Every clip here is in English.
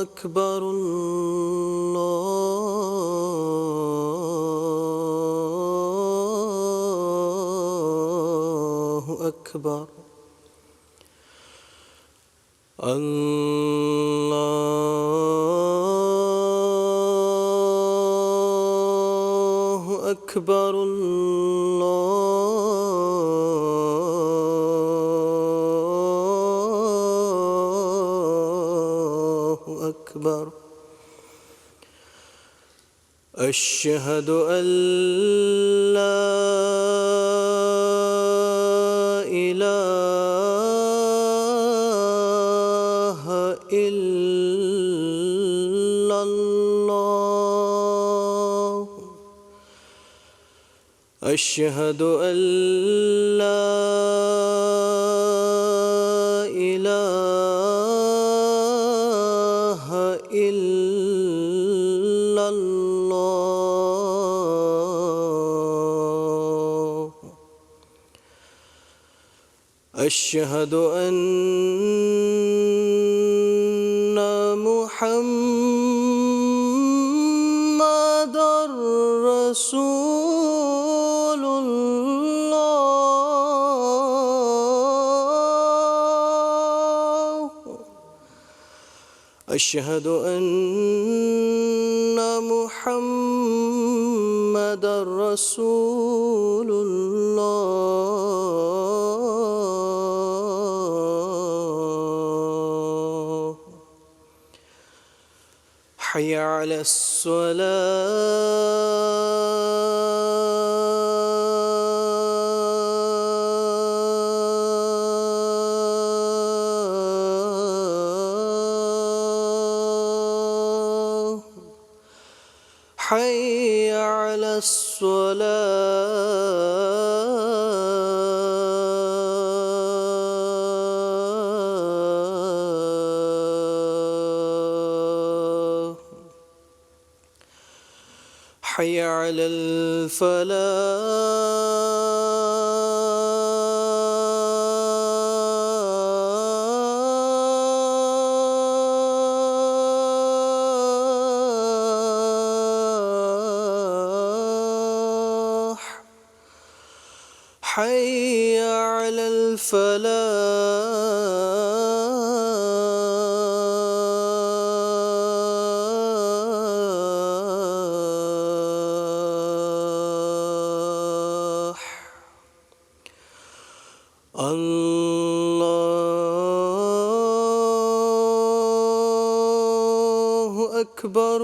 أكبر الله أكبر الله أكبر الله أكبر أشهد أن لا إله إلا الله أشهد أن لا إله إلا الله أشهد أن محمدًا رسول الله أشهد أن محمدًا رسول الله حي على الصلاة حي على الصلاة حي على الفلاح حي على الفلاح الله أكبر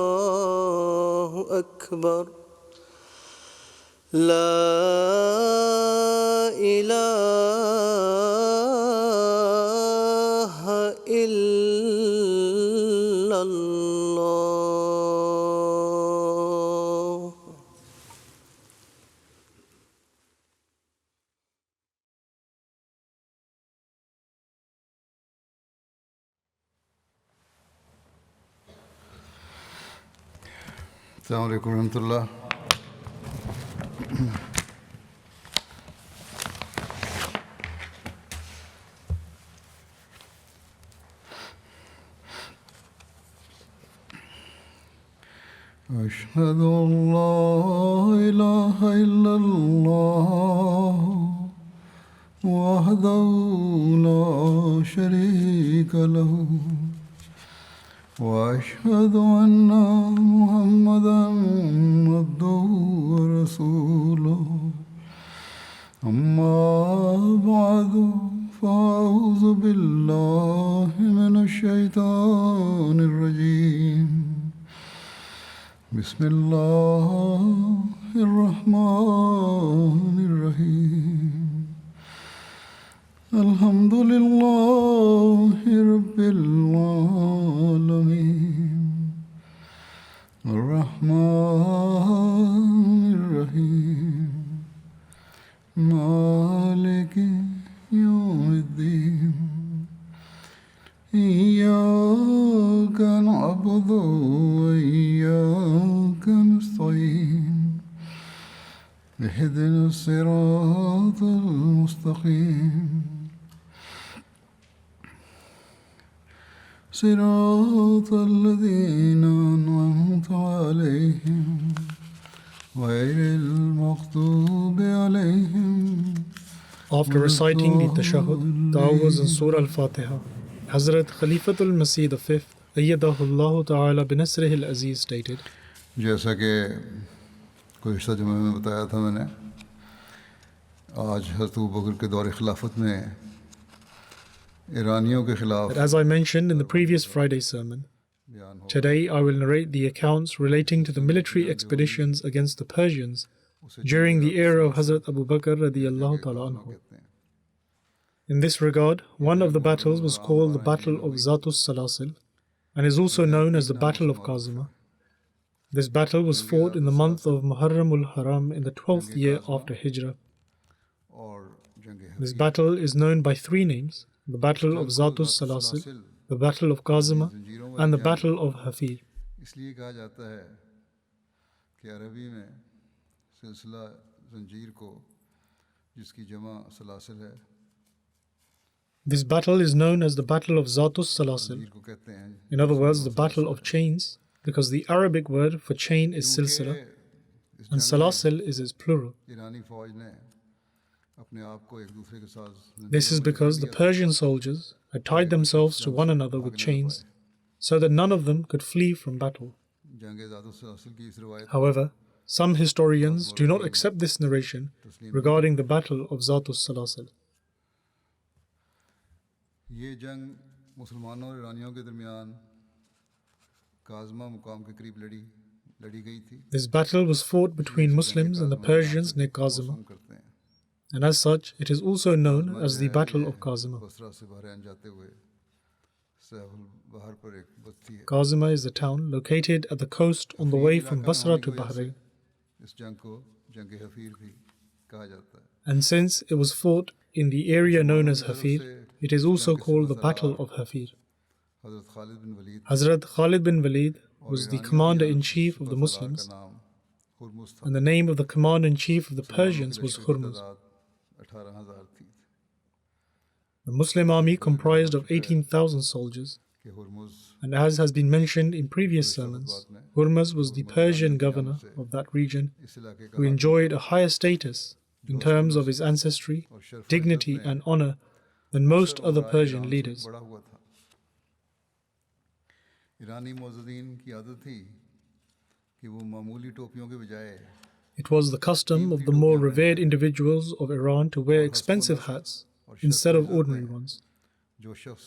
الله أكبر لا إله إلا الله السلام عليكم ورحمة الله. أشهد أن لا إله إلا الله وحده لا شريك له وأشهد أن محمدًا عبده ورسوله أما بعد فأعوذ بالله من الشيطان الرجيم بسم الله الرحمن الرحيم الحمد لله رب العالمين الرحمن الرحيم مالك يوم الدين إياك نعبد وإياك نستعين اهدنا الصراط الصراط المستقيم صراط الذين أنعمت عليهم غير المغضوب عليهم. After reciting the Tashahhud, Ta'awuz and Surah Al-Fatiha, Hazrat Khalifatul Masih V, Ayyadahullah Ta'ala binasrihil Aziz stated, जैसा कि गुज़िश्ता जुमे में बताया था मैंने, आज हज़रत अबू बकर के दौर खिलाफत में ईरानियों के खिलाफ that as I mentioned in the previous Friday sermon, today I will narrate the accounts relating to the military expeditions against the Persians during the era of Hazrat Abu Bakr radiyallahu ta'ala anhu. In this regard, one of the battles was called the Battle of Zatus Salasil and is also known as the Battle of Kazima. This battle was fought in the month of Muharramul Haram in the 12th year after Hijrah. This battle is known by three names: the Battle of Zatus Salasil, the Battle of Kazima, and the Battle of Hafir. इसलिए कहा जाता है कि अरबी में सिलसिला जंजीर को जिसकी जमा सलासिल है This battle is known as the Battle of Zatus Salasil, को कहते हैं, in other words, the Battle of Chains, because the Arabic word for chain is silsila, and salasil is its plural. ईरानी फौज ने अपने आप को एक दूसरे के साथ This is because the Persian soldiers had tied themselves to one another with chains, so that none of them could flee from battle. जंग ज़ातुल सलासिल की इस रिवायत However, some historians do not accept this narration regarding the Battle of Zatus Salasil. ये जंग मुसलमानों और ईरानियों के दरमियान काज़मा मुकाम के करीब लड़ी गई थी। This battle was fought between Muslims and the Persians near Kazima, करते हैं and as such, it is also known as the Battle of Kazima. Basra से बहरैन जाते हुए सहल बाहर पर एक बस्ती है। Kazima is a town located at the coast on the way from Basra to Bahrain. इस जंग को जंग हफीर भी कहा जाता है। And since it was fought in the area known as Hafir, it is also called the Battle of Hafir. हज़रत खालिद बिन Waleed Hazrat Khalid bin Walid was the commander-in-chief of the Muslims, नाम हुर्मुज़ था। and the name of the commander-in-chief of the Persians was Hurmuz. 18,000 थी The Muslim army comprised of 18,000 soldiers, कि Hormuz and as has been mentioned in previous sermons, Hurmuz was the Persian governor of that region इस इलाके who का enjoyed a higher status in terms of his ancestry, dignity and honor than most other Persian leaders. बड़ा हुआ था। ईरानी मुअज़्ज़िज़ीन की आदत थी कि वो मामूली टोपियों के बजाय It was the custom of the more revered individuals of Iran to wear expensive hats instead of ordinary ones. जो शख्स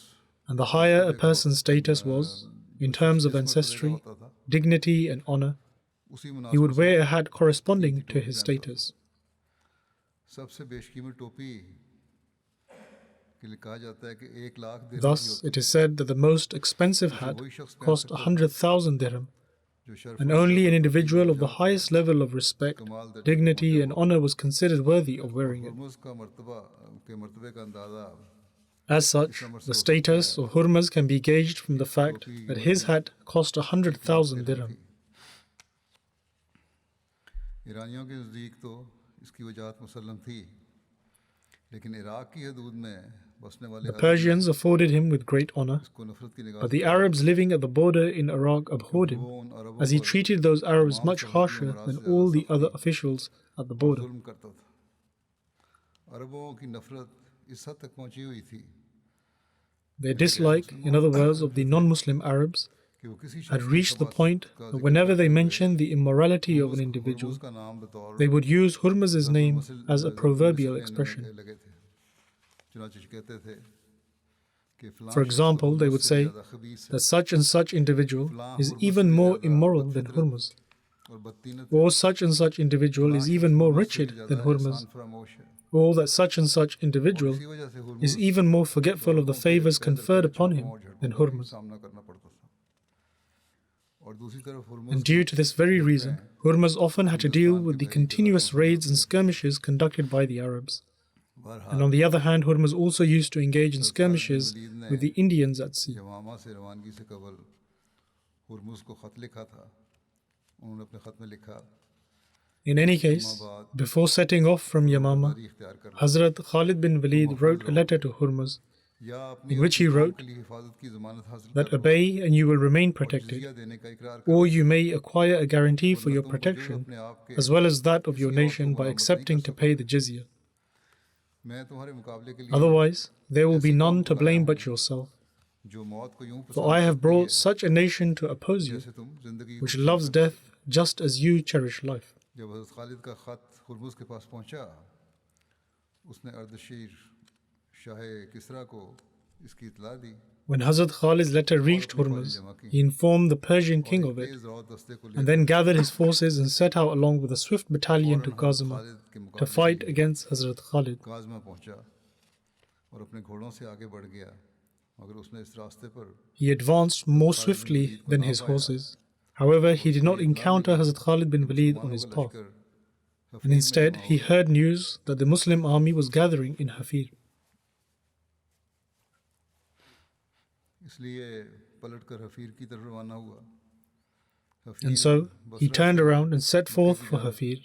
And the higher a person's status was, in terms of ancestry, dignity and honor, उसी he would मुनासिब wear a hat corresponding to his status. सबसे बेशकीमत टोपी के लिए कहा जाता है कि 1,00,000 दिरहम की Thus, होती it is said that the most expensive hat cost 100,000 dirham, जो शर्फ and only an individual of the highest level of respect, dignity and honor was considered worthy of wearing it. Hormuz का मर्तबे का अंदाज़ा As such, the status of Hurmuz can be gauged from the fact that his hat cost 100,000 dirham. ईरानियों के नज़दीक तो इसकी वजाहत मुसल्लम थी, लेकिन Iraq की हदूद में बसने वाले The Persians afforded him with great honor, को नफरत की निगाह but the Arabs living at the border in Iraq abhorred him, उन अरबों as he treated those Arabs much harsher than all the other officials at the border. जुल्म करता था। अरबों की नफरत इस हद तक पहुंची हुई थी Their dislike, in other words, of the non-Muslim Arabs कि वो किसी had शख्स reached the point that whenever they mentioned the immorality of an individual, का नाम बतौर they would use Hurmuz's name as a proverbial expression. लगे थे। चुनांचे कहते थे कि फलां For example, they would say ज़्यादा खबीस है that such and such individual is even more immoral than Hurmuz, और बदतीनत or such and such individual is even more wretched than Hurmuz, फरामोश है। or that such and such individual इसी वजह से Hormuz is even more forgetful of the favors conferred upon him than Hurmuz. सामना करना पड़ता था। और दूसरी तरफ Hormuz And due to this very reason, Hurmuz often had to deal with the continuous raids and skirmishes conducted by the Arabs. And on the other hand, Hurmuz also used to engage in skirmishes with the Indians at sea. जमामा से रवानगी से कबल Hormuz को ख़त लिखा था। उन्होंने अपने ख़त में लिखा In any case, before setting off from Yamama, Hazrat Khalid bin Walid wrote a letter to Hurmuz in which he wrote that obey and you will remain protected, or you may acquire a guarantee for your protection as well as that of your nation by accepting to pay the jizya. Otherwise, there will be none to blame but yourself. For I have brought such a nation to oppose you, which loves death just as you cherish life. When Hazrat Khalid's letter reached Hurmuz, he informed the Persian king of it, and then gathered his forces and set out along with a swift battalion to Kazima to fight against Hazrat Khalid. He advanced more swiftly than his horses. However, he did not encounter Hazrat Khalid bin Walid on his path, and instead he heard news that the Muslim army was gathering in Hafir. And so he turned around and set forth for Hafir.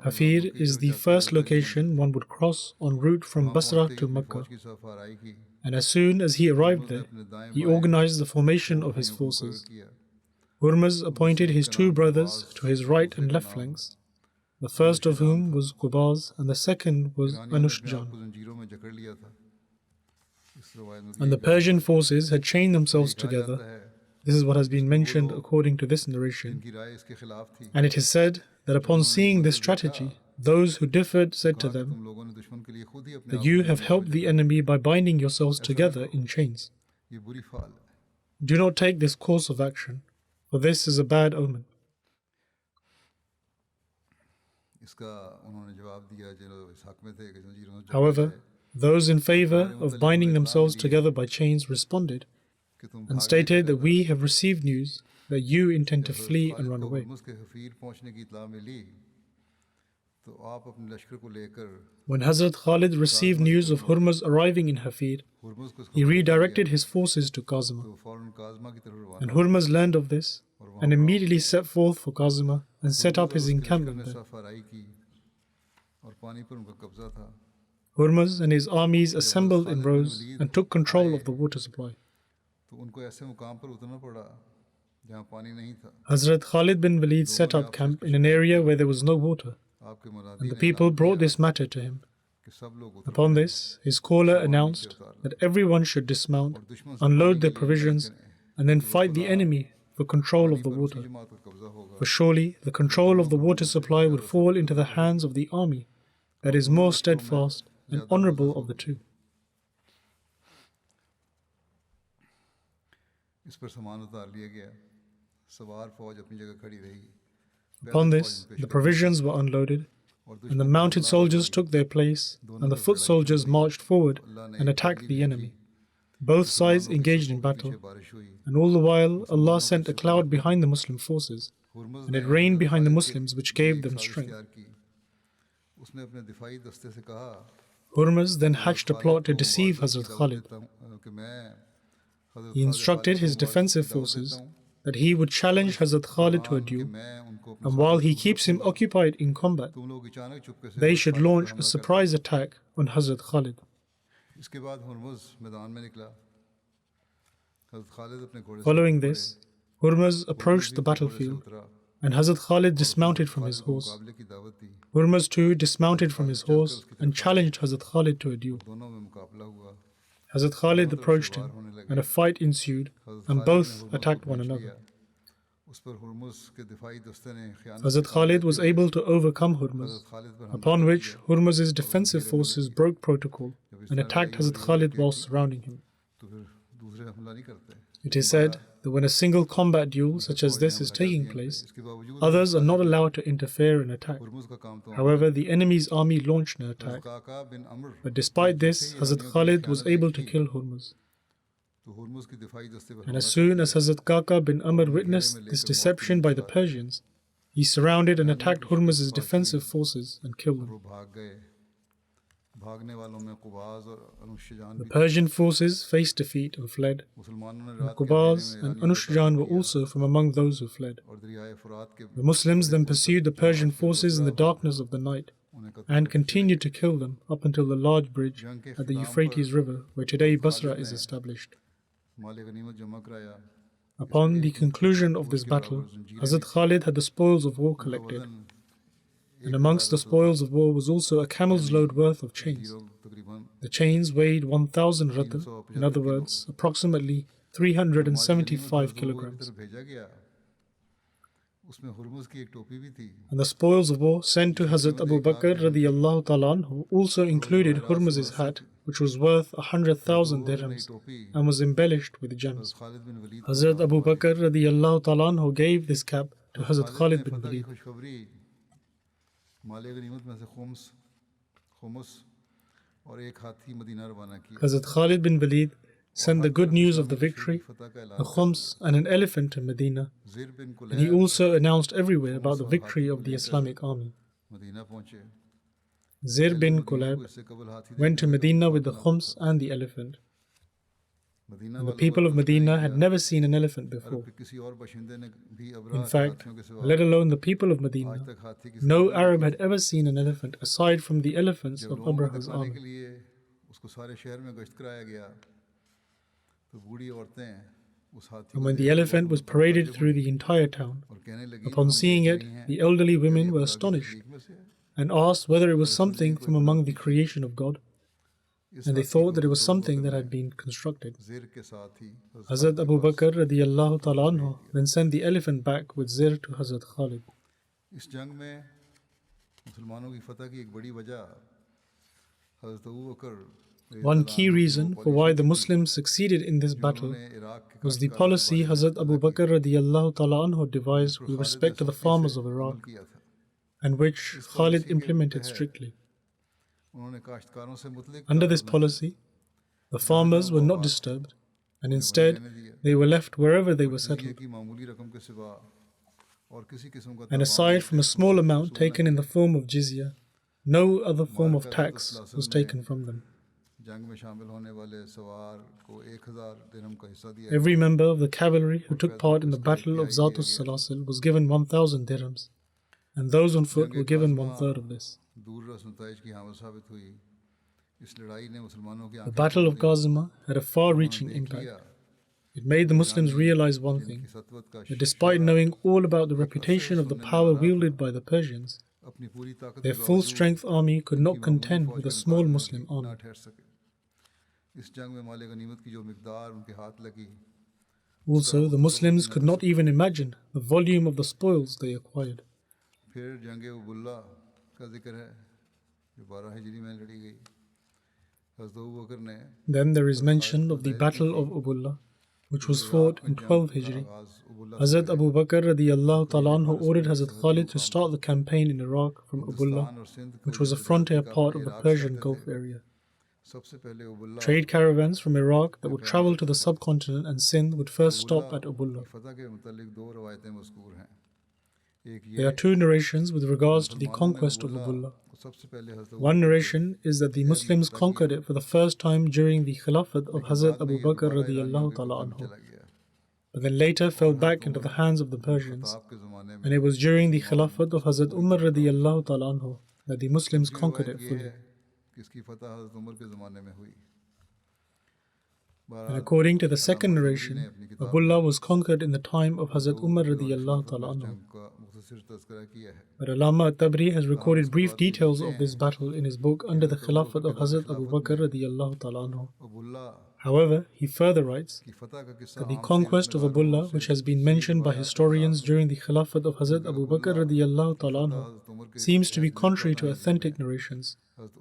Hafir is the first location one would cross en route from Basra to Mecca. And as soon as he arrived there, he organized the formation of his forces. Hurmuz appointed his two brothers to his right and left flanks, the first of whom was Qubaz and the second was Anushjan. And the Persian forces had chained themselves together. This is what has been mentioned according to this narration. And it is said that upon seeing this strategy, those who differed said to them that you have helped the enemy by binding yourselves together in chains. Do not take this course of action, for this is a bad omen. However, those in favor of binding themselves together by chains responded and stated that we have received news that you intend to flee and run away. When Hazrat Khalid received news of Hurmuz arriving in Hafir, he redirected his forces to Kazima. And Hurmuz learned of this and immediately set forth for Kazima and set up his encampment there. Hurmuz and his armies assembled in rows and took control of the water supply. Hazrat Khalid bin Walid set up camp in an area where there was no water, and the people brought this matter to him. Upon this, his caller announced that everyone should dismount, unload their provisions, and then fight the enemy for control of the water. For surely the control of the water supply would fall into the hands of the army that is more steadfast and honorable of the two. Upon this, the provisions were unloaded, and the mounted soldiers took their place, and the foot soldiers marched forward and attacked the enemy. Both sides engaged in battle, and all the while Allah sent a cloud behind the Muslim forces, and it rained behind the Muslims, which gave them strength. Hurmuz then hatched a plot to deceive Hazrat Khalid. He instructed his defensive forces that he would challenge Hazrat Khalid to a duel, and while he keeps him occupied in combat, they should launch a surprise attack on Hazrat Khalid. Following this, Hurmuz approached the battlefield, and Hazrat Khalid dismounted from his horse. Hurmuz too dismounted from his horse and challenged Hazrat Khalid to a duel. Hazrat Khalid approached him, and a fight ensued, and both attacked one another. Hazrat Khalid was able to overcome Hurmuz, upon which Hurmuz's defensive forces broke protocol and attacked Hazrat Khalid while surrounding him. It is said that when a single combat duel such as this is taking place, others are not allowed to interfere and attack. However, the enemy's army launched an attack. But despite this, Hazrat Khalid was able to kill Hurmuz. And as soon as Hazrat Kaka bin Amr witnessed this deception by the Persians, he surrounded and attacked Hurmuz's defensive forces and killed them. The Persian forces faced defeat and fled, and Qubaz and Anushjan were also from among those who fled. The Muslims then pursued the Persian forces in the darkness of the night and continued to kill them up until the large bridge at the Euphrates River, where today Basra is established. Upon the conclusion of this battle, Hazrat Khalid had the spoils of war collected, and amongst the spoils of war was also a camel's load worth of chains. The chains weighed 1,000 ratan, in other words, approximately 375 kilograms. And the spoils of war sent to Hazrat Abu Bakr radiyallahu ta'ala anhu also included Hurmuz's hat, which was worth 100,000 dirhams and was embellished with gems. Hazrat Abu Bakr radiyallahu ta'ala anhu gave this cap to Hazrat Khalid bin Walid. Hazrat Khalid bin Walid sent the good news of the victory, a khums and an elephant to Medina, and he also announced everywhere about the victory of the Islamic army. Zir bin Kulab went to Medina with the khums and the elephant. And the people of Medina had never seen an elephant before. In fact, let alone the people of Medina, no Arab had ever seen an elephant aside from the elephants of Abraha's army. And when the elephant was paraded through the entire town, upon seeing it, the elderly women were astonished and asked whether it was something from among the creation of God, and they thought that it was something that had been constructed. Hazrat Abu Bakr radiyallahu ta'ala anhu then sent the elephant back with Zir to Hazrat Khalid. One key reason for why the Muslims succeeded in this battle was the policy Hazrat Abu Bakr radiyallahu ta'ala anhu devised with respect to the farmers of Iraq, and which Khalid implemented strictly. Under this policy, the farmers were not disturbed, and instead they were left wherever they were settled. And aside from a small amount taken in the form of jizya, no other form of tax was taken from them. Every member of the cavalry who took part in the battle of Zatus Salasil was given 1,000 dirhams, and those on foot were given 1/3 of this. The Battle of Kazima had a far-reaching impact. It made the Muslims realize one thing, that despite knowing all about the reputation of the power wielded by the Persians, their full-strength army could not contend with a small Muslim army. Also, the Muslims could not even imagine the volume of the spoils they acquired. Then there is mention of the Battle of Ubullah, which was fought in 12 Hijri. Hazrat Abu Bakr radiyallahu ta'ala anhu ordered Hazrat Khalid to start the campaign in Iraq from Ubullah, which was a frontier part of the Persian Gulf area. Trade caravans from Iraq that would travel to the subcontinent and Sindh would first stop at Ubullah. There are two narrations with regards to the conquest of Ubullah. One narration is that the Muslims conquered it for the first time during the Khilafat of Hazrat Abu Bakr radiyallahu ta'ala anhu, but then later fell back into the hands of the Persians, and it was during the Khilafat of Hazrat Umar radiyallahu ta'ala anhu that the Muslims conquered it fully. And according to the second narration, Ubullah was conquered in the time of Hazrat Umar radiyallahu ta'ala anhu. But Allama at-Tabri has recorded brief details of this battle in his book under the Khilafat of Hazrat Abu Bakr radiyallahu ta'ala anhu. However, he further writes that the conquest of Ubullah, which has been mentioned by historians during the Khilafat of Hazrat Abu Bakr radiyallahu ta'ala anhu, seems to be contrary to authentic narrations,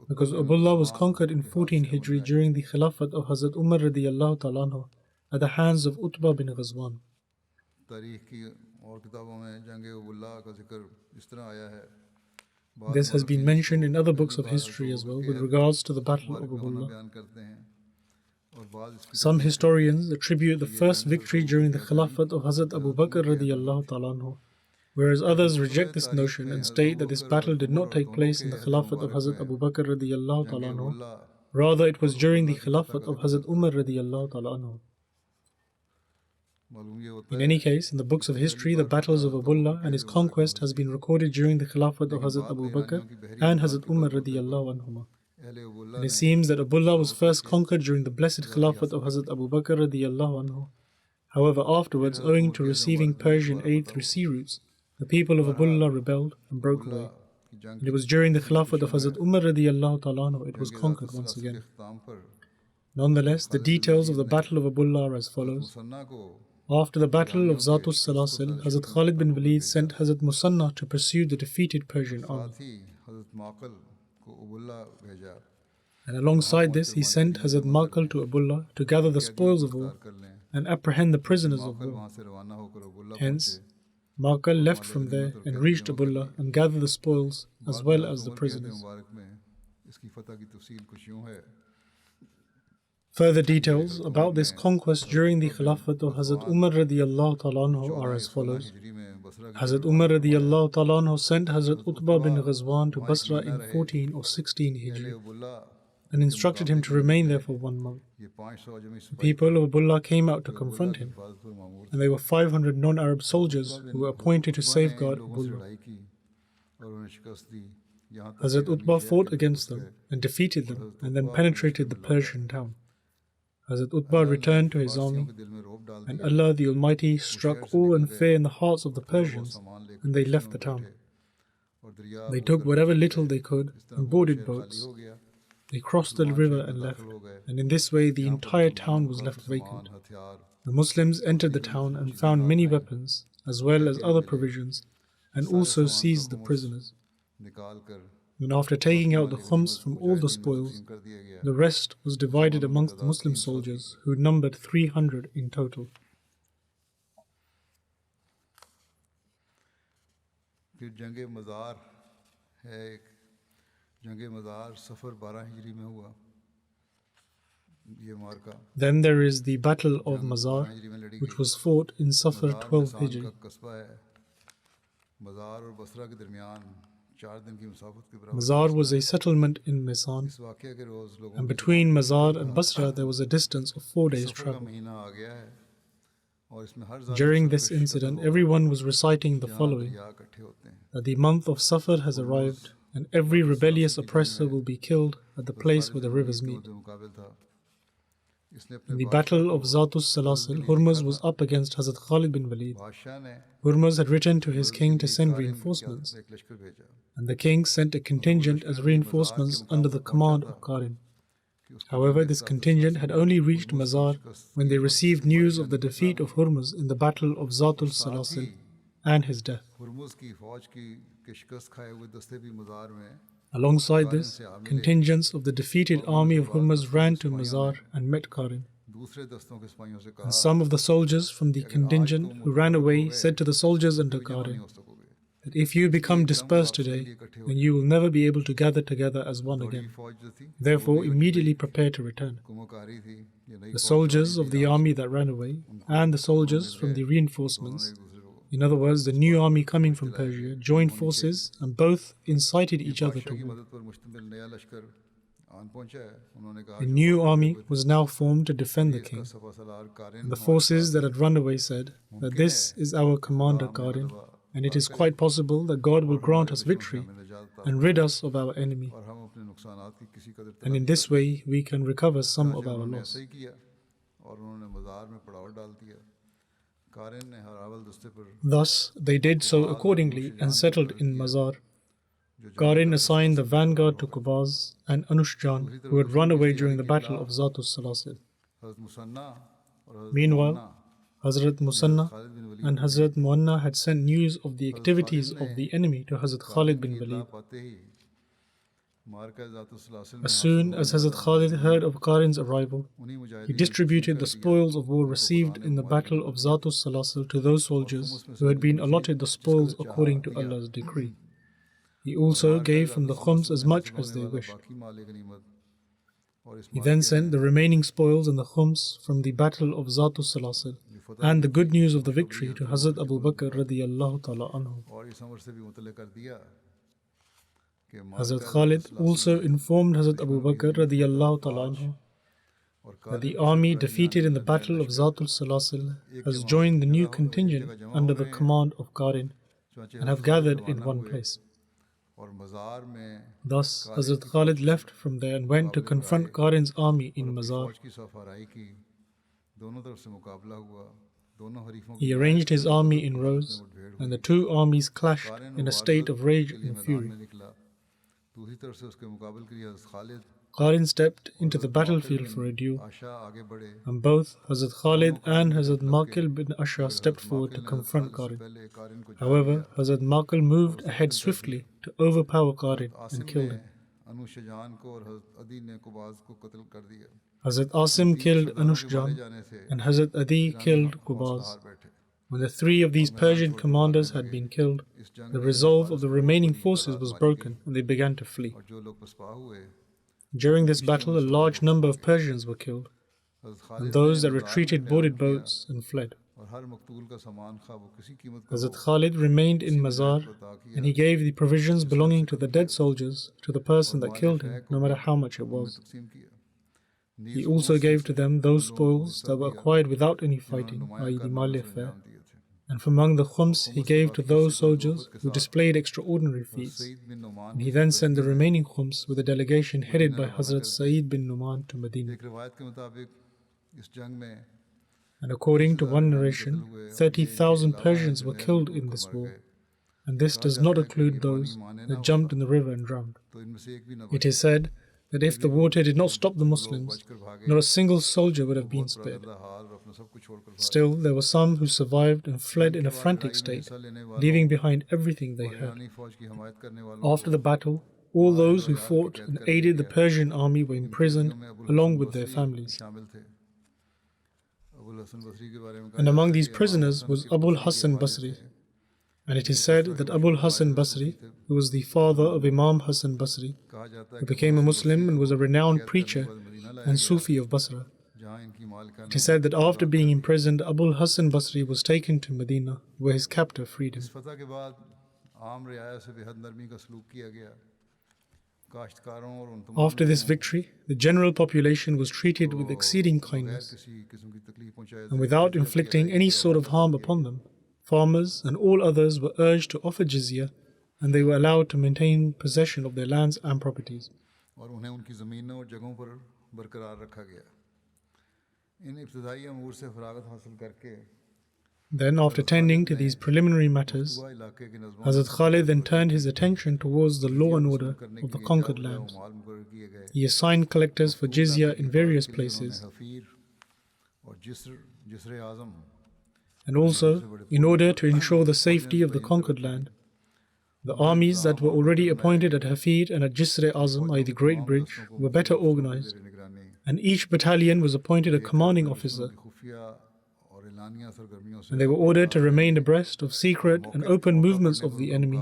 because Ubullah was conquered in 14 Hijri during the Khilafat of Hazrat Umar radiyallahu ta'ala anhu at the hands of Utbah bin Ghazwan. This has been mentioned in other books of history as well with regards to the Battle of Ubullah. Some historians attribute the first victory during the Khilafat of Hazrat Abu Bakr radiyallahu ta'ala anhu whereas others reject this notion and state that this battle did not take place in the Khilafat of Hazrat Abu Bakr radiallahu ta'ala anhu. Rather, it was during the Khilafat of Hazrat Umar radiallahu ta'ala anhu. In any case, in the books of history, the battles of Abullah and his conquest has been recorded during the Khilafat of Hazrat Abu Bakr and Hazrat Umar radiallahu anhuma. And it seems that Abullah was first conquered during the blessed Khilafat of Hazrat Abu Bakr radiallahu anhu. However, afterwards, owing to receiving Persian aid through sea routes, the people of Abullah rebelled and broke away. And it was during the Khilafat of Hazrat Umar radiallahu ta'ala anhu it was conquered once again. Nonetheless, the details of the Battle of Abullah are as follows. After the Battle of Zatus Salasil, Hazrat Khalid bin Walid sent Hazrat Musanna to pursue the defeated Persian army. And alongside this, he sent Hazrat Maqal to Abullah to gather the spoils of war and apprehend the prisoners of war. Hence, Maqal left from there and reached Abullah and gathered the spoils as well as the prisoners. Further details about this conquest during the Khilafat of Hazrat Umar radiallahu ta'ala anhu are as follows. Hazrat Umar radiallahu ta'ala anhu sent Hazrat Utbah bin Ghazwan to Basra in 14 or 16 Hijri and instructed him to remain there for 1 month. The people of Abullah came out to confront him, and they were 500 non-Arab soldiers who were appointed to safeguard Abullah. Hazrat Utbah fought against them and defeated them and then penetrated the Persian town. Hazrat Utbah returned to his army, and Allah the Almighty struck awe and fear in the hearts of the Persians, and they left the town. They took whatever little they could and boarded boats. They crossed the river and left, and in this way the entire town was left vacant. The Muslims entered the town and found many weapons, as well as other provisions, and also seized the prisoners. And after taking out the khums from all the spoils, the rest was divided amongst the Muslim soldiers, who numbered 300 in total. Then there is the Battle of Mazar, which was fought in Safar 12 Hijri. Mazar was a settlement in Mesan, and between Mazar and Basra there was a distance of 4 days' travel. During this incident, everyone was reciting the following: that the month of Safar has arrived, and every rebellious oppressor will be killed at the place where the rivers meet. In the battle of Zatus Salasil, Hurmuz was up against Hazrat Khalid bin Walid. Hurmuz had written to his king to send reinforcements, and the king sent a contingent as reinforcements under the command of Qarin. However, this contingent had only reached Mazar when they received news of the defeat of Hurmuz in the battle of Zatul Salasil and his death. Alongside this, contingents of the defeated army of Hurmuz ran to Mazar and met Qarin. And some of the soldiers from the contingent who ran away said to the soldiers under Qarin that if you become dispersed today, then you will never be able to gather together as one again. Therefore, immediately prepare to return. The soldiers of the army that ran away and the soldiers from the reinforcements, in other words, the new army coming from Persia, joined forces and both incited each other to war. A new army was now formed to defend the king. And the forces that had run away said that this is our commander Qarin, and it is quite possible that God will grant us victory and rid us of our enemy. And in this way we can recover some of our loss. Thus, they did so accordingly and settled in Mazar. Qarin assigned the vanguard to Qubaz and Anushjan, who had run away during the battle of Zatus Salasil. Meanwhile, Hazrat Musanna and Hazrat Muanna had sent news of the activities of the enemy to Hazrat Khalid bin Walid. As soon as Hazrat Khalid heard of Qarin's arrival, he distributed the spoils of war received in the battle of Zatus Salasil to those soldiers who had been allotted the spoils according to Allah's decree. He also gave from the khums as much as they wished. He then sent the remaining spoils and the khums from the battle of Zatul Salasil and the good news of the victory to Hazrat Abu Bakr radiyallahu ta'ala anhu. Hazrat Khalid also informed Hazrat Abu Bakr radiyallahu ta'ala anhu that the army defeated in the battle of Zatul Salasil has joined the new contingent under the command of Qarin and have gathered in one place. Thus, Hazrat Khalid left from there and went to confront Qarin's army in Mazar. He arranged his army in rows, and the two armies clashed in a state of rage and fury. Qarin stepped into the battlefield for a duel, and both Hazrat Khalid and Hazrat Maqil bin Asha stepped forward to confront Qarin. However, Hazrat Maqil moved ahead swiftly to overpower Qarin and killed him. Hazrat Asim killed Anushjan, and Hazrat Adi killed Qubaz. When the three of these Persian commanders had been killed, the resolve of the remaining forces was broken and they began to flee. During this battle, a large number of Persians were killed, and those that retreated boarded boats and fled. Hazrat Khalid remained in Mazar, and he gave the provisions belonging to the dead soldiers to the person that killed him, no matter how much it was. He also gave to them those spoils that were acquired without any fighting, i.e. the Mali affair. And from among the khums he gave to those soldiers who displayed extraordinary feats. And he then sent the remaining khums with a delegation headed by Hazrat Sa'id bin Numan to Medina. And according to one narration, 30,000 Persians were killed in this war. And this does not include those that jumped in the river and drowned. It is said that if the water did not stop the Muslims, not a single soldier would have been spared. Still, there were some who survived and fled in a frantic state, leaving behind everything they had. After the battle, all those who fought and aided the Persian army were imprisoned along with their families. And among these prisoners was Abul Hassan Basri. And it is said that Abul Hassan Basri, who was the father of Imam Hassan Basri, who became a Muslim and was a renowned preacher and Sufi of Basra. It is said that after being imprisoned, Abul Hassan Basri was taken to Medina, where his captor freed him. After this victory, the general population was treated with exceeding kindness, and without inflicting any sort of harm upon them. Farmers and all others were urged to offer jizya, and they were allowed to maintain possession of their lands and properties. Then, after tending to these preliminary matters, Hazrat Khalid then turned his attention towards the law and order of the conquered lands. He assigned collectors for jizya in various places, and also, in order to ensure the safety of the conquered land, the armies that were already appointed at Hafir and at Jisr-e-Azam, i.e. the Great Bridge, were better organized, and each battalion was appointed a commanding officer, and they were ordered to remain abreast of secret and open movements of the enemy,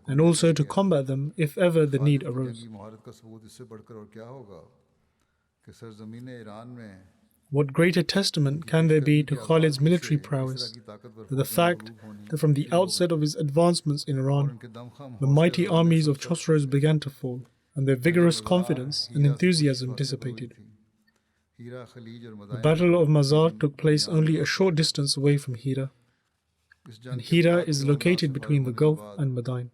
and also to combat them if ever the need arose. What greater testament can there be to Khalid's military prowess than the fact that from the outset of his advancements in Iran, the mighty armies of Chosroes began to fall, and their vigorous confidence and enthusiasm dissipated. The Battle of Mazar took place only a short distance away from Hira, and Hira is located between the Gulf and Madain.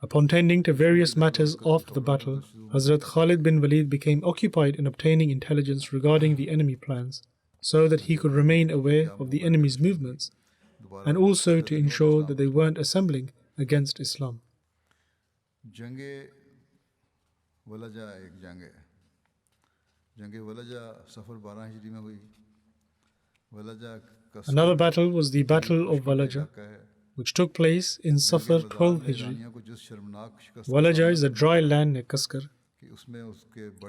Upon tending to various matters after the battle, Hazrat Khalid bin Walid became occupied in obtaining intelligence regarding the enemy plans, so that he could remain aware of the enemy's movements, and also to ensure that they weren't assembling against Islam. Another battle was the Battle of Walaja, which took place in Safar 12 Hijri. Walaja is a dry land near Kaskar.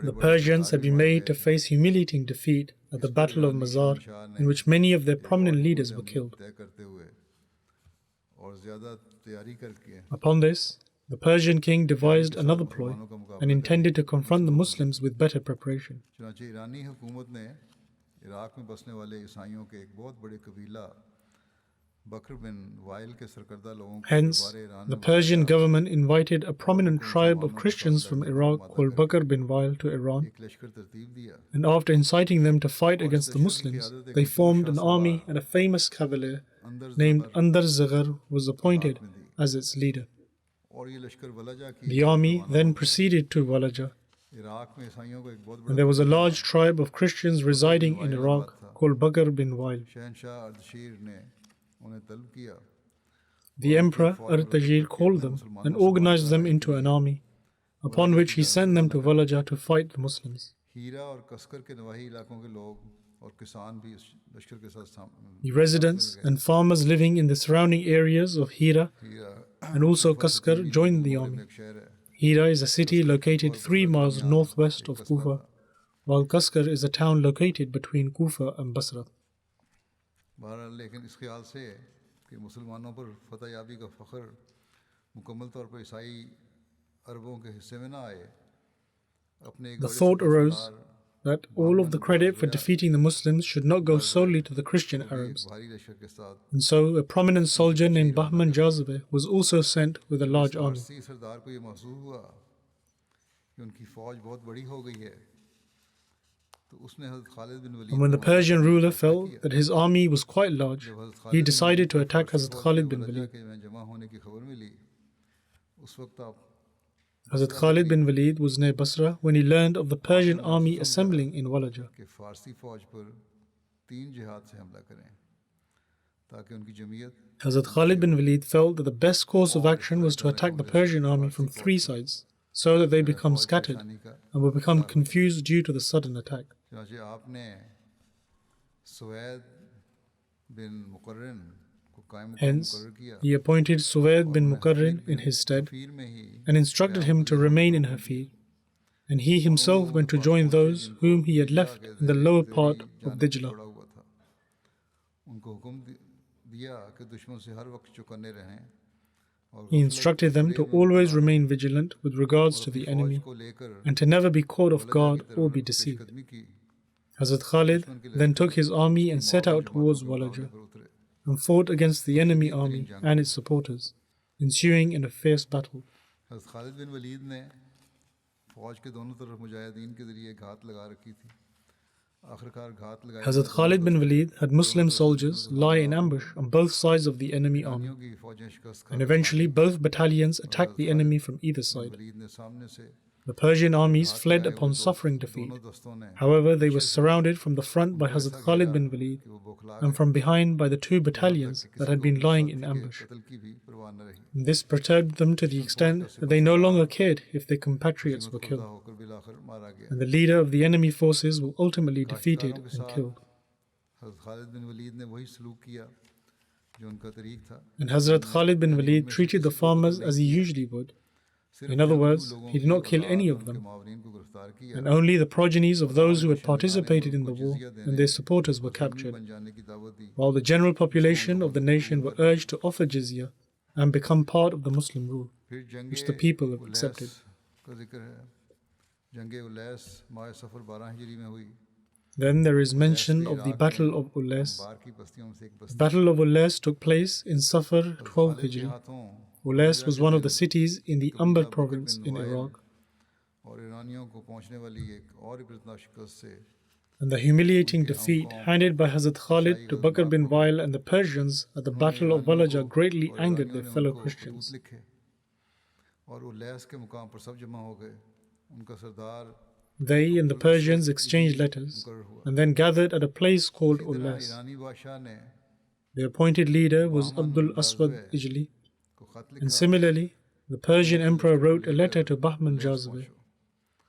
The Persians had been made to face humiliating defeat at the Battle of Mazar, in which many of their prominent leaders were killed. Upon this, The Persian king devised another ploy and intended to confront the Muslims with better preparation. चुनांचे ईरानी हुकूमत ने Iraq में बसने वाले ईसाइयों के एक बहुत बड़े कबीला बकर बिन वाइल के सरकर्दा लोगों को Hence, दरबार ईरान the में Persian government invited a prominent tribe of Christians from Iraq called Bakr bin Wail to Iran, एक लश्कर तरतीब दिया and after inciting them to fight against the Muslims, they formed an army and a famous cavalier named Andar Zaghar was appointed as its leader. और ये लश्कर वलाजा की The army then proceeded to Walaja, Iraq में ईसाइयों को एक बहुत and बड़ा there was a large tribe of Christians residing in Iraq called Bakr bin Wail. शहनशाह अर्दशीर ने उन्हें तलब किया The emperor Artajir called them and organized them into an army, upon which he sent them to Walaja to fight the Muslims. हीरा और कसकर के नवाही इलाकों के लोग और किसान भी इस लश्कर के साथ The residents and farmers living in the surrounding areas of Hira Heera and also Kaskar joined the army. एक शहर है Hira is a city located 3 miles northwest of Kufa, while Kaskar is a town located between Kufa and Basra. बहरहाल लेकिन इस ख्याल से कि मुसलमानों पर फतह याबी का फ़ख्र मुकम्मल तौर पर ईसाई अरबों के हिस्से में ना आए अपने एक The बड़े thought arose Sardar that all of the credit for defeating the Muslims should not go solely to the Christian Arabs. भारी लश्कर के साथ And so a prominent soldier named Bahman Jazibeh was also sent with a large army. फारसी सरदार को ये महसूस हुआ कि उनकी फ़ौज बहुत बड़ी हो गई है तो उसने हज़रत खालिद बिन वलीद And when the को Persian ruler felt that his army was quite large, जब हज़रत he Khalid decided to attack Hazrat bin Khalid bin Waleed Walid. के में जमा होने की खबर मिली उस वक्त आप Hazrat Khalid bin Walid was near Basra when he learned of the Persian army assembling in Walaja. कि फ़ारसी फ़ौज पर 3 जिहाद से हमला करें ताकि उनकी Jamiat Hazrat Khalid bin Walid felt that the best course of action was to attack the Persian army from 3 sides, so that they become scattered and will become confused due to the sudden attack. चुनांचे आपने सुवैद बिन मुकर्रन को कायम Hence, मुकर्रर किया he appointed Suwaid bin Muqarrin in his stead फीर में ही and instructed him to remain in Hafir, and he himself went to join those whom he had left in the lower part of Dijla. छोड़ा हुआ था उनको हुक्म दिया कि दुश्मन से हर वक्त चौकन्ने रहें और He instructed them to always remain vigilant with regards to the enemy को लेकर and to never be caught off guard or be deceived. कदमी की Hazrat Khalid then took his army and set out towards Walaja पर उतरे and fought against the enemy army and its supporters, ensuing in a fierce battle. हज़रत खालिद बिन वलीद ने फ़ौज के दोनों तरफ मुजाहिदीन के ज़रिए घात लगा रखी थी आखिरकार घात लगाए Hazrat Khalid bin Walid had Muslim soldiers lie in ambush on both sides of the enemy army, की फ़ौजें शिकस्त and eventually both battalions attacked the enemy from either side. Waleed ने सामने से The Persian armies fled upon suffering defeat. दोनों दस्तों ने However, they were surrounded from the front by Hazrat Khalid bin Walid वो बौखला and from behind by the 2 battalions that had been lying in ambush. कत्ल की भी परवाह न रही This perturbed them to the extent that they no longer cared if their compatriots were खुदा killed, होकर बिलाखिर मारा गया and the leader of the enemy forces were ultimately defeated and killed. हज़रत खालिद बिन वलीद ने वही सलूक किया जो उनका तरीक़ था And Hazrat Khalid bin Walid treated the farmers as he usually would. In other words, he did not kill any of them, मावरीन को गिरफ्तार किया and only the progenies of those who had participated in the war and their supporters were captured, बन जाने की दावत दी while the general population of the nation were urged to offer jizya and become part of the Muslim rule, फिर जंग which the people have accepted. का जिक्र है जंग उलैस माह सफ़र 12 हिजरी में हुई Then there is mention of the Battle of Ulas. बार की बस्तियों में से एक The Basti Battle of Ulas took place in Safar 12 के Hijri. हाथों Ulas was one of the cities in the Ambar province in Iraq, और ईरानियों को पहुंचने वाली एक और इबरतनाक शिकस्त से and the humiliating defeat handed by Hazrat Khalid to Bakr bin Wail and the Persians at the Battle of Walaja greatly angered their fellow Christians. लिखे और उलैस के मुकाम पर सब जमा हो गए उनका सरदार They and the Persians exchanged letters and then gathered at a place called Ulas. ईरानी बादशाह ने The appointed leader was Abdul Aswad Ijli, को खत and लिखा similarly, the Persian emperor wrote a letter to Bahman Jazibeh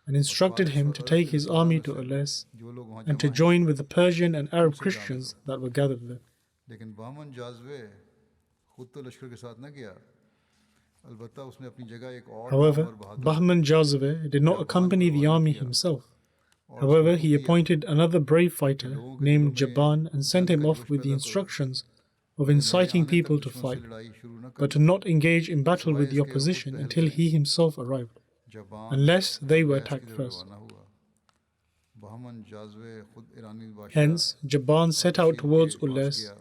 and instructed him to take his army to Ulas जो लोग वहाँ and to join with the Persian and Arab Christians that were gathered there. लेकिन बामन जाज़वे खुद तो लश्कर के साथ न गया अलबत्ता उसने अपनी जगह एक और However, और बहादुर Bahman Jazibeh did not accompany the army himself. However, he appointed another brave fighter named Jaban and sent him off with the instructions of inciting people to fight, but to not engage in battle with the opposition until he himself arrived, unless they were attacked first. Hence, Jaban set out towards Ulais,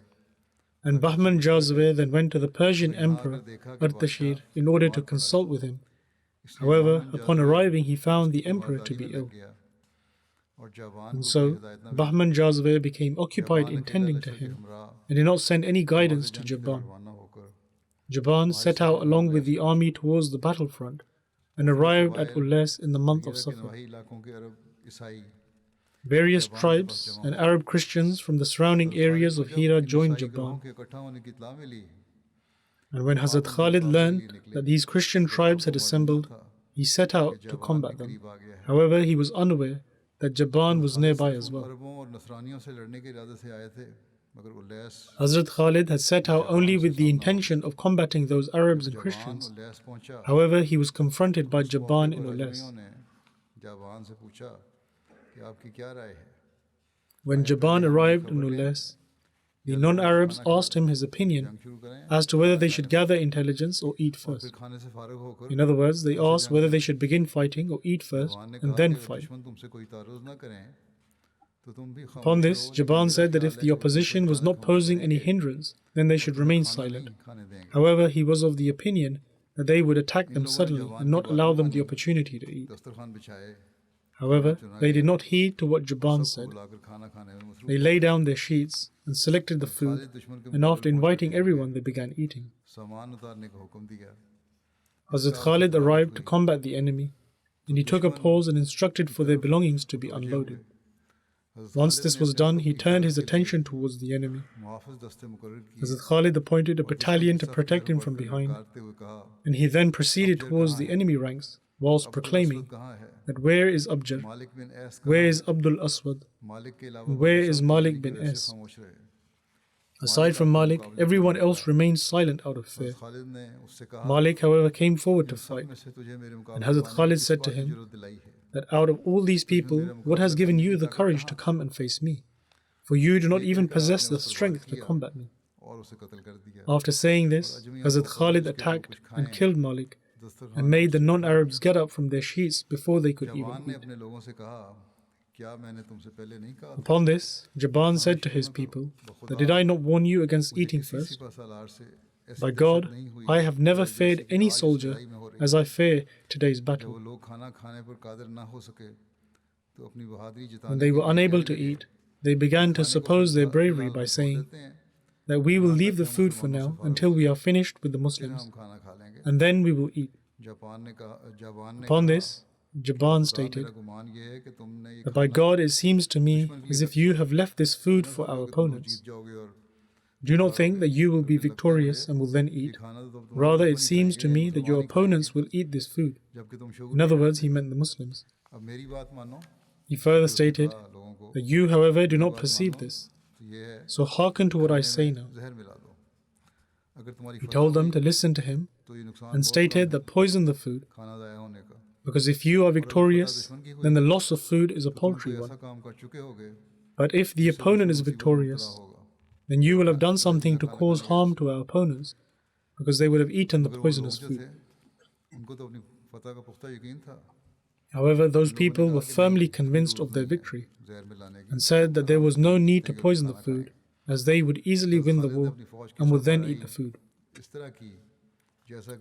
and Bahman Jazwe then went to the Persian Emperor Artashir in order to consult with him. However, upon arriving, he found the emperor to be ill. And so, Bahman Jazwe became occupied in tending to him and did not send any guidance to Jaban. Jaban set out along with the army towards the battlefront and arrived at Ulais in the month of Safar. Various tribes and Arab Christians from the surrounding areas of Hira joined Jaban. And when Hazrat Khalid learned that these Christian tribes had assembled, he set out to combat them. However, he was unaware that Jaban was nearby as well. Hazrat Khalid had set out only with the intention of combating those Arabs and Christians. However, he was confronted by Jaban in Ulais. When Jaban arrived in Ulais, the non-Arabs asked him his opinion as to whether they should gather intelligence or eat first. In other words, they asked whether they should begin fighting or eat first and then fight. Upon this, Jaban said that if the opposition was not posing any hindrance, then they should remain silent. However, he was of the opinion that they would attack them suddenly and not allow them the opportunity to eat. However, they did not heed to what Jaban said. They lay down their sheets and selected the food, and after inviting everyone, they began eating. Hazrat Khalid arrived to combat the enemy, and he took a pause and instructed for their belongings to be unloaded. Once this was done, he turned his attention towards the enemy. Hazrat Khalid appointed a battalion to protect him from behind, and he then proceeded towards the enemy ranks, whilst proclaiming that where is Abjar, where is Abdul Aswad, and where is Malik bin S. Aside from Malik, everyone else remained silent out of fear. Malik, however, came forward to fight, and Hazrat Khalid said to him that out of all these people, what has given you the courage to come and face me? For you do not even possess the strength to combat me. After saying this, Hazrat Khalid attacked and killed Malik, and made the non-Arabs get up from their sheets before they could even eat. Upon this, Jaban said to his people that did I not warn you against eating first? By God, I have never feared any soldier as I fear today's battle. When they were unable to eat, they began to suppose their bravery by saying that we will leave the food for now until we are finished with the Muslims, and then we will eat. Upon this, Jaban stated that by God, it seems to me as if you have left this food for our opponents. Do not think that you will be victorious and will then eat. Rather, it seems to me that your opponents will eat this food. In other words, he meant the Muslims. He further stated that you, however, do not perceive this. So hearken to what I say now. He told them to listen to him and stated that poison the food, because if you are victorious, then the loss of food is a paltry one. But if the opponent is victorious, then you will have done something to cause harm to our opponents, because they would have eaten the poisonous food. However, those people were firmly convinced of their victory and said that there was no need to poison the food, as they would easily win the war and would then eat the food.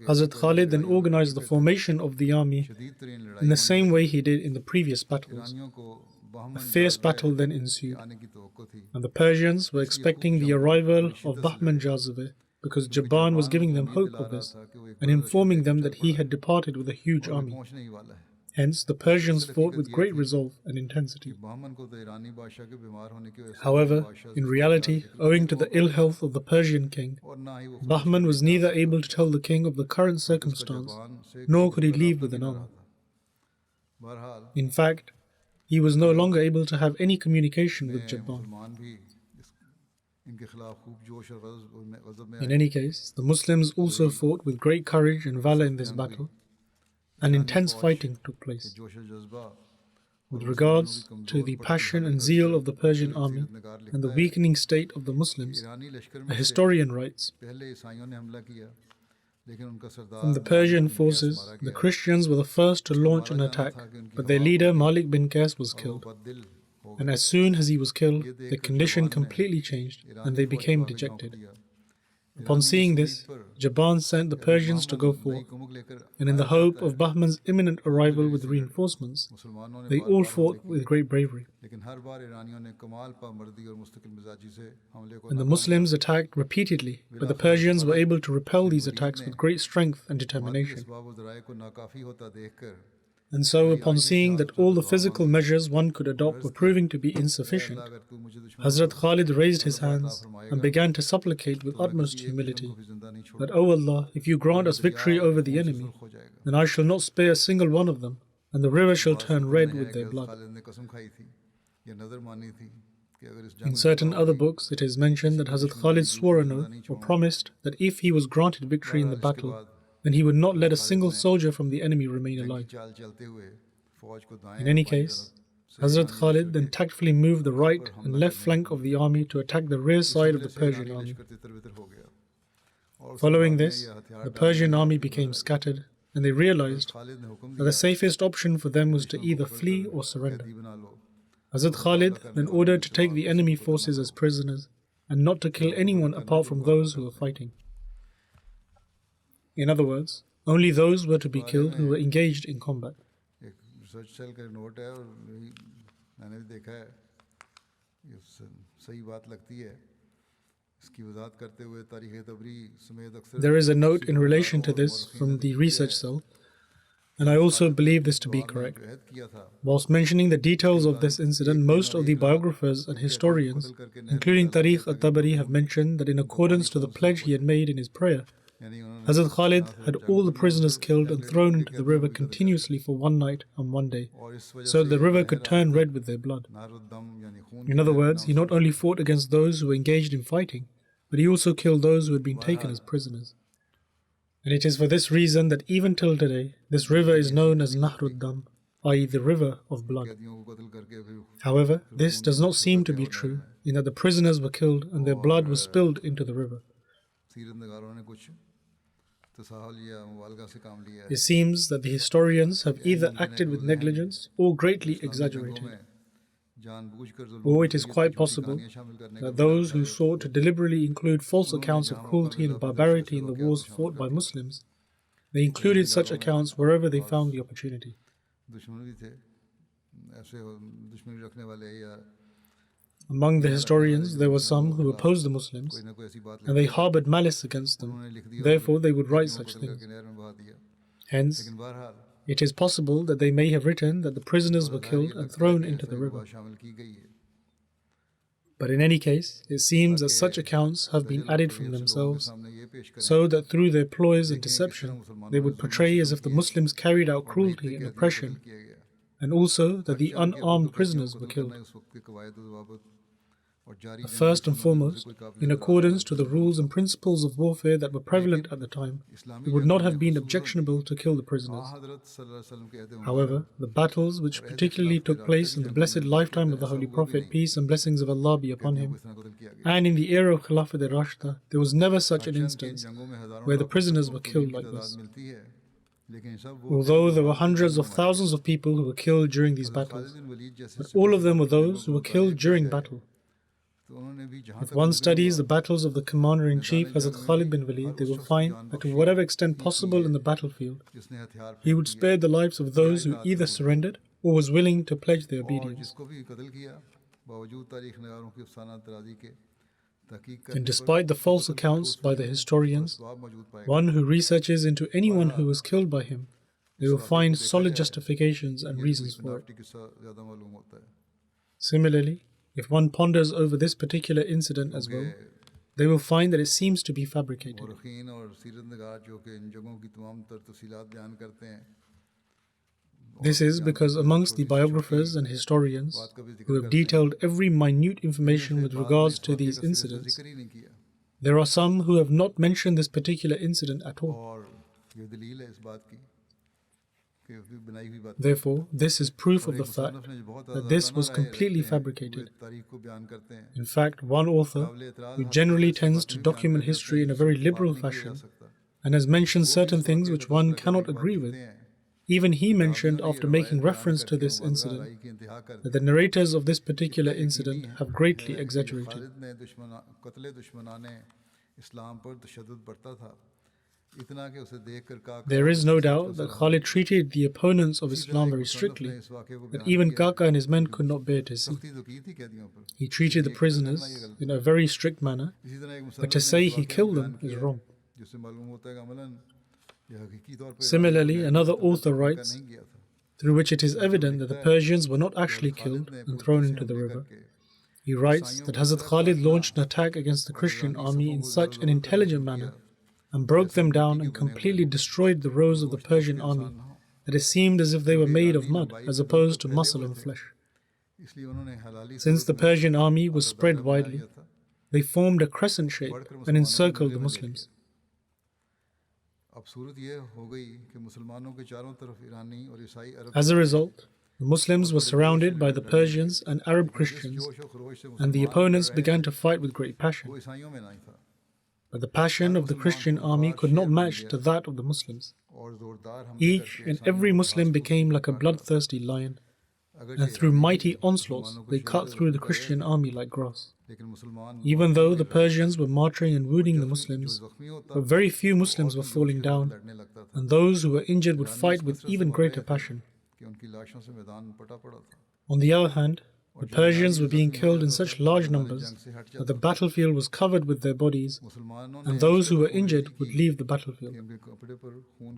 Hazrat Khalid then organized the formation of the army in the same way he did in the previous battles. A fierce battle then ensued, and the Persians were expecting the arrival of Bahman Jazwe because Jaban was giving them hope of this and informing them that he had departed with a huge army. Hence, the Persians fought with great resolve and intensity. However, in reality, owing to the ill health of the Persian king, Bahman was neither able to tell the king of the current circumstance, nor could he leave with an army. In fact, he was no longer able to have any communication with Jaban. In any case, the Muslims also fought with great courage and valor in this battle, and intense fighting took place. with regards to the passion and zeal of the Persian army and the weakening state of the Muslims, a historian writes, from the Persian forces, the Christians were the first to launch an attack, but their leader Malik bin Qais was killed. And as soon as he was killed, their condition completely changed and they became dejected. Upon seeing this, Jaban sent the Persians to go forth, and in the hope of Bahman's imminent arrival with reinforcements, they all fought with great bravery. And the Muslims attacked repeatedly, but the Persians were able to repel these attacks with great strength and determination. And so, upon seeing that all the physical measures one could adopt were proving to be insufficient, Hazrat Khalid raised his hands and began to supplicate with utmost humility that, O Allah, if you grant us victory over the enemy, then I shall not spare a single one of them, and the river shall turn red with their blood. In certain other books, it is mentioned that Hazrat Khalid swore an oath or promised that if he was granted victory in the battle, then he would not let a single soldier from the enemy remain alive. In any case, Hazrat Khalid then tactfully moved the right and left flank of the army to attack the rear side of the Persian army. Following this, the Persian army became scattered, and they realized that the safest option for them was to either flee or surrender. Hazrat Khalid then ordered to take the enemy forces as prisoners and not to kill anyone apart from those who were fighting. In other words, only those were to be killed who were engaged in combat. There is a note in relation to this from the research cell, and I also believe this to be correct. Whilst mentioning the details of this incident, most of the biographers and historians, including Tariq at-Tabari, have mentioned that in accordance to the pledge he had made in his prayer, Hazrat Khalid had all the prisoners killed and thrown into the river continuously for one night and one day, so that the river could turn red with their blood. In other words, he not only fought against those who were engaged in fighting, but he also killed those who had been taken as prisoners. And it is for this reason that even till today, this river is known as Nahrud Dam, i.e. the river of blood. However, this does not seem to be true, in that the prisoners were killed and their blood was spilled into the river. It seems that the historians have either acted with negligence or greatly exaggerated. Or it is quite possible that those who sought to deliberately include false accounts of cruelty and barbarity in the wars fought by Muslims, they included such accounts wherever they found the opportunity. Among the historians, there were some who opposed the Muslims, and they harbored malice against them. Therefore, they would write such things. Hence, it is possible that they may have written that the prisoners were killed and thrown into the river. But in any case, it seems that such accounts have been added from themselves, so that through their ploys and deception, they would portray as if the Muslims carried out cruelty and oppression, and also that the unarmed prisoners were killed. First and foremost, in accordance to the rules and principles of warfare that were prevalent at the time, it would not have been objectionable to kill the prisoners. However, the battles which particularly took place in the blessed lifetime of the Holy Prophet, peace and blessings of Allah be upon him, and in the era of Khilafat-e-Rashida, there was never such an instance where the prisoners were killed like this. Although there were hundreds of thousands of people who were killed during these battles, but all of them were those who were killed during battle. If one studies the battles of the Commander-in-Chief Hazrat Khalid bin Walid, they will find that to whatever extent possible in the battlefield, he would spare the lives of those who either surrendered or was willing to pledge their obedience. And despite the false accounts by the historians, one who researches into anyone who was killed by him, they will find solid justifications and reasons for it. Similarly, if one ponders over this particular incident as well, they will find that it seems to be fabricated. This is because amongst the biographers and historians who have detailed every minute information with regards to these incidents, there are some who have not mentioned this particular incident at all. Therefore, this is proof of the fact that this was completely fabricated. In fact, one author, who generally tends to document history in a very liberal fashion, and has mentioned certain things which one cannot agree with, even he mentioned, after making reference to this incident, that the narrators of this particular incident have greatly exaggerated. There is no doubt that Khalid treated the opponents of Islam very strictly, that even Kaka and his men could not bear to see. He treated the prisoners in a very strict manner, but to say he killed them is wrong. Similarly, another author writes, through which it is evident that the Persians were not actually killed and thrown into the river. He writes that Hazrat Khalid launched an attack against the Christian army in such an intelligent manner and broke them down and completely destroyed the rows of the Persian army that it seemed as if they were made of mud as opposed to muscle and flesh. Since the Persian army was spread widely, they formed a crescent shape and encircled the Muslims. As a result, the Muslims were surrounded by the Persians and Arab Christians, and the opponents began to fight with great passion. But the passion of the Christian army could not match to that of the Muslims. Each and every Muslim became like a bloodthirsty lion, and through mighty onslaughts they cut through the Christian army like grass. Even though the Persians were martyring and wounding the Muslims, but very few Muslims were falling down, and those who were injured would fight with even greater passion. On the other hand, the Persians were being killed in such large numbers that the battlefield was covered with their bodies, and those who were injured would leave the battlefield.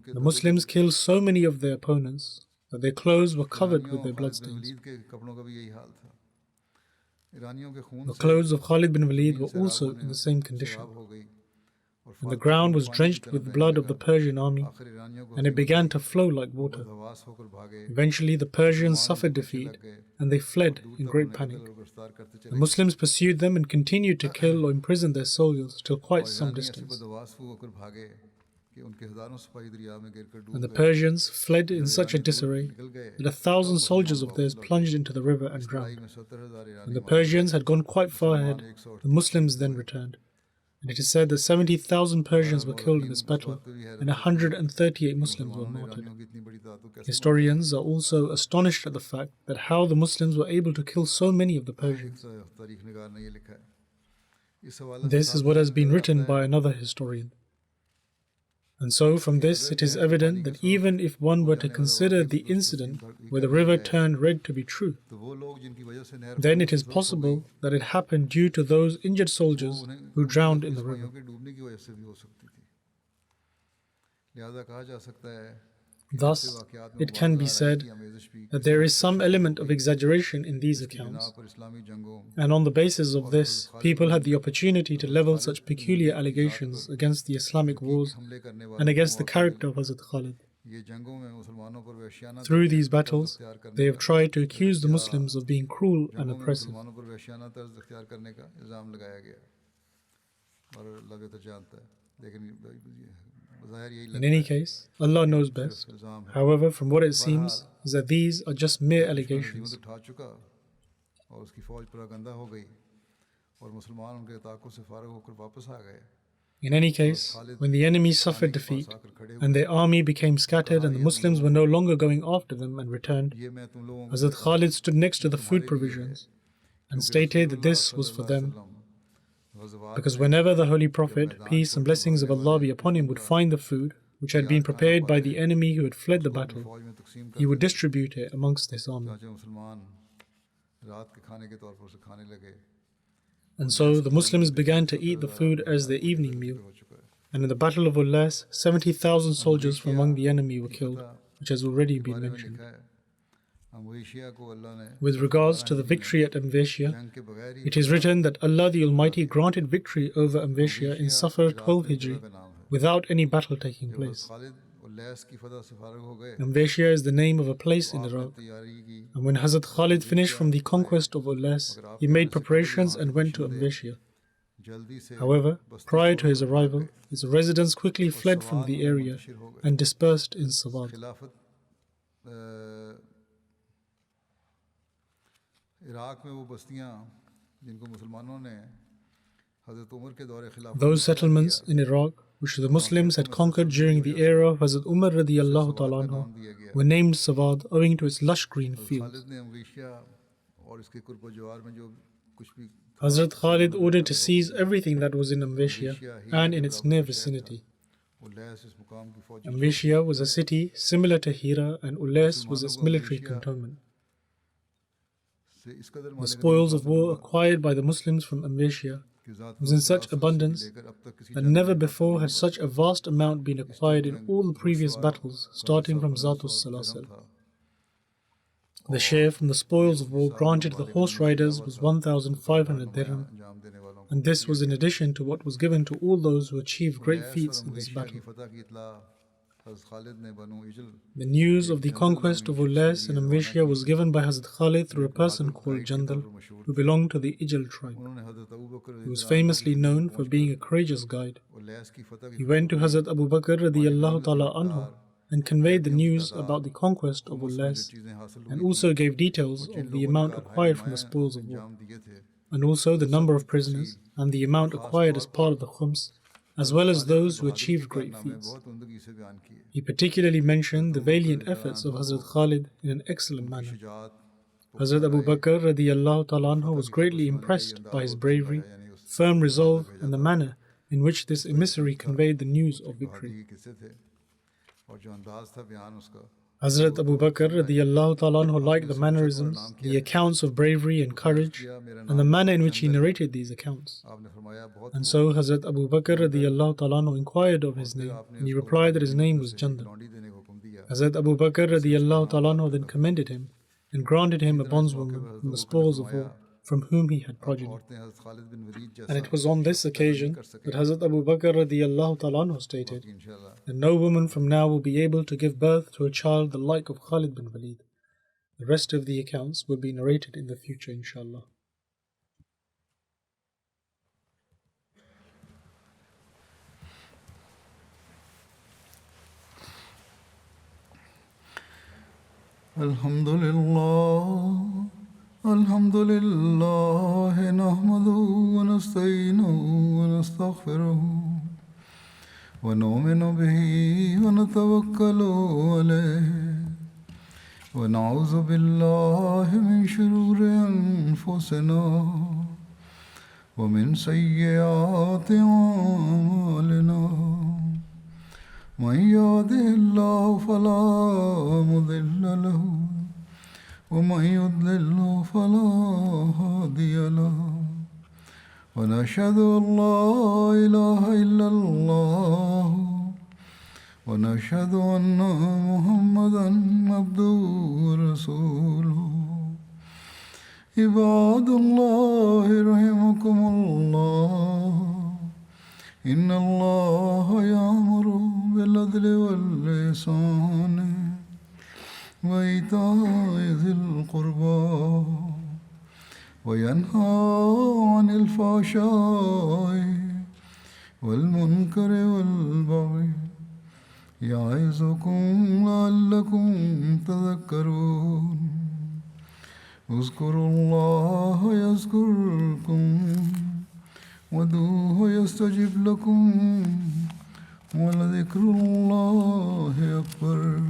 The Muslims killed so many of their opponents that their clothes were covered with their bloodstains. The clothes of Khalid bin Walid were also in the same condition. And the ground was drenched with the blood of the Persian army, and it began to flow like water. Eventually, the Persians suffered defeat, and they fled in great panic. The Muslims pursued them and continued to kill or imprison their soldiers till quite some distance. And the Persians fled in such a disarray that 1,000 soldiers of theirs plunged into the river and drowned. When the Persians had gone quite far ahead, the Muslims then returned. And it is said that 70,000 Persians were killed in this battle, and 138 Muslims were martyred. Historians are also astonished at the fact that how the Muslims were able to kill so many of the Persians. This is what has been written by another historian. And so from this it is evident that even if one were to consider the incident where the river turned red to be true, then it is possible that it happened due to those injured soldiers who drowned in the river. Thus, it can be said that there is some element of exaggeration in these accounts, and on the basis of this, people had the opportunity to level such peculiar allegations against the Islamic wars and against the character of Hazrat Khalid. Through these battles, they have tried to accuse the Muslims of being cruel and oppressive. In any case, Allah knows best. However, from what it seems, is that these are just mere allegations. In any case, when the enemy suffered defeat and their army became scattered and the Muslims were no longer going after them and returned, Hazrat Khalid stood next to the food provisions and stated that this was for them. Because whenever the Holy Prophet, peace and blessings of Allah be upon him, would find the food which had been prepared by the enemy who had fled the battle, he would distribute it amongst his army. And so the Muslims began to eat the food as their evening meal. And in the Battle of Ullas, 70,000 soldiers from among the enemy were killed, which has already been mentioned. With regards to the victory at Amveshiya, it is written that Allah the Almighty granted victory over Amveshiya in Safar 12 Hijri without any battle taking place. Amveshiya is the name of a place in Iraq, and when Hazrat Khalid finished from the conquest of Ullas, he made preparations and went to Amveshiya. However, prior to his arrival, his residents quickly fled from the area and dispersed in Sawad. Iraq में वो बस्तियां जिनको मुसलमानों ने हज़रत उमर के दौरे खिलाफत Those settlements in Iraq, which the Muslims had conquered during the era of Hazrat Umar radiallahu ta'ala anhu, were named Sawad owing to its lush green fields. Khalid ने अमवीशिया और इसके कुर्ब जवार में जो कुछ भी Hazrat Khalid ordered to seize everything that was in Amvishia and in its near vicinity. उल्लैस इस मुकाम की फौजी Amvishia was a city similar to Hira, and Ules was its military cantonment. से इस कदर The spoils of war acquired by the Muslims from Amvishia was in such abundance that never before had such a vast amount been acquired in all the previous battles, starting from Zatus Salasil. The share from the spoils of war granted to the horse riders was 1,500 dirham, and this was in addition to what was given to all those who achieved great feats in this battle. The news of the conquest of Ules and Amvishia was given by Hazrat Khalid through a person called Jandal, who belonged to the Ijal tribe. He was famously known for being a courageous guide. He went to Hazrat Abu Bakr radiallahu ta'ala anhu and conveyed the news about the conquest of Ules, and also gave details of the amount acquired from the spoils of war, and also the number of prisoners and the amount acquired as part of the khums, as well as those who achieved great feats. He particularly mentioned the valiant efforts of Hazrat Khalid in an excellent manner. Hazrat Abu Bakr radiallahu ta'ala anhu was greatly impressed by his bravery, firm resolve, and the manner in which this emissary conveyed the news of victory. Hazrat Abu Bakr radiallahu ta'ala anhu liked the mannerisms, the accounts of bravery and courage, and the manner in which he narrated these accounts. And so Hazrat Abu Bakr radiallahu ta'ala anhu inquired of his name, and he replied that his name was Jandal. Hazrat Abu Bakr radiallahu ta'ala anhu then commended him and granted him a bondswoman from the spoils of war, from whom he had progeny. And it was on this occasion that Hazrat Abu Bakr radiallahu ta'ala anhu stated that no woman from now will be able to give birth to a child the like of Khalid bin Walid. The rest of the accounts will be narrated in the future, inshallah. Alhamdulillah. الحمد لله نحمده ونستعينه ونستغفره ونؤمن به ونتوكل عليه ونعوذ بالله من شرور أنفسنا ومن سيئات أعمالنا من يهده الله فلا مضل له ومن يضلل فلا هادي له ونشهد أن لا إله إلا الله ونشهد أن محمدا عبده ورسوله عباد الله رحمكم الله إن الله يأمر بالعدل والإحسان وإيتاء ذي القربى وينهى عن الفحشاء والمنكر والبغي يعظكم لعلكم تذكرون اذكروا الله يذكركم وادعوه يستجب لكم ولذكر الله أكبر